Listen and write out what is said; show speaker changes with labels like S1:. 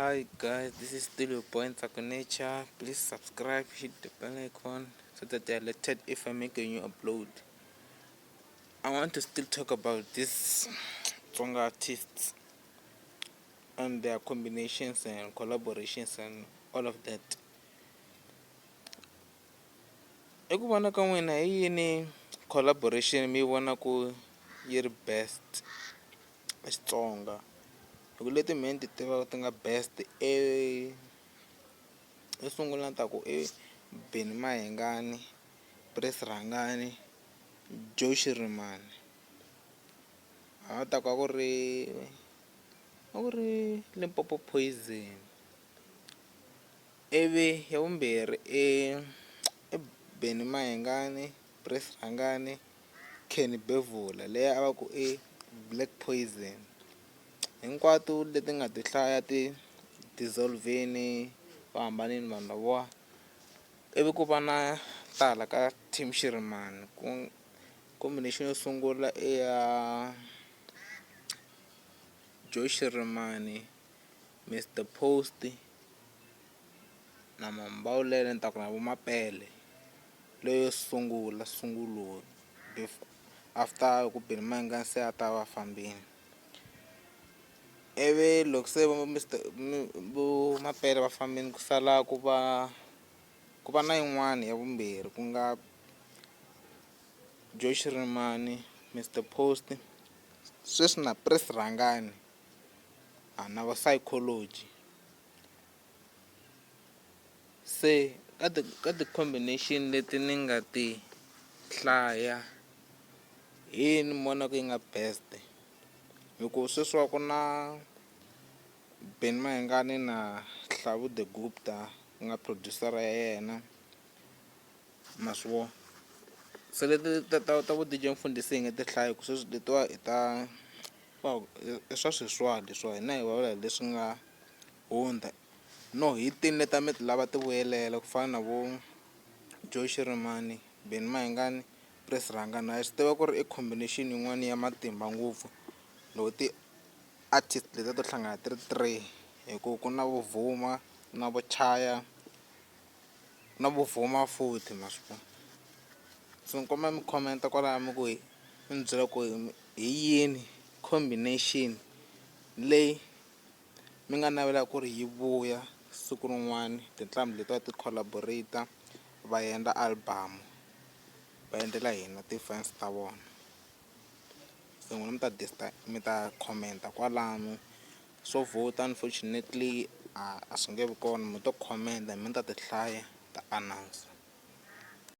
S1: Hi guys, this is still your boy Ntsako Nature. Please subscribe, hit the bell icon so that you're alerted if I make a new upload. I want to still talk about these song artists and their combinations and collaborations and all of that. I ku vona ka n'wina hi yini collaboration mi vona ku yi ri best Xitsonga? Hi ku leti mehe ni ti tivaka ti nga best yo sungula ni ta ku i Benny Mayengani, Prince Rhangani, Joe Shirimani. A ta ku a ku ri Limpopo Poison. Ivi ya vumbirhi i Benny Mayengani, Prince Rhangani, Kenny Bevula leyi a va ku i Black Poison. Hinkwato leti nga ti hlaya ti dissolve-ini va hambanile vanhu lavawa. Ivi ku va na tala ka Team Shirimani ku combination yo sungula i ya Joe Shirimani, Mr Post na Mambawulele ni ta ku na vo Mapele, leyo sungulo after ku Benny Mayengani se a ta va fambini. Ivi loko se vo Mapele va fambini ku sala ku va na yin'wani ya vumbirhi ku nga Joe Shirimani, Mr Post sweswi na Prince Rhangani na va Psychology. Se ka ti-combination leti ni nga ti hlaya hi ni vona ku yi nga best hikuva sweswiwa ku na Benny Mayengani na Hlavu the Gupta ku nga producer ya yena ma swi vona. Se leti ta vo DJ Mfundisi hi nga ti hlaya hi ku sweswi letiwa i ta i swa sweswiwani leswiwa hina hi vulavula hi leswi nga hundza. No hi tini leti a mi ti lava ti vuyelela ku fana na vo Joe Shirimani, Benny Mayengani, Prince Rhangani. Ha swi tiva ku ri i combination yin'wana ya matimba ngopfu loko ti-artist leti to hlangana ti ri three hikuva ku na vo Vuma, ku na vo Chaya, ku na vo Vuma futhi ma swi vona. So ni kombela mi comment-a kwalaya mi ku mi ni byela ku hi yini combination leyi mi nga navela ku ri yi vuya siku rin'wana tinqambi letiwa ti collaborate va endla album va endlela hina ti-fans ta vona. Se n'wina mi ta comment-a kwalano swo vote unfortunately a swi nge vi kona mi to comment-a mi ta ti hlaya ta announce.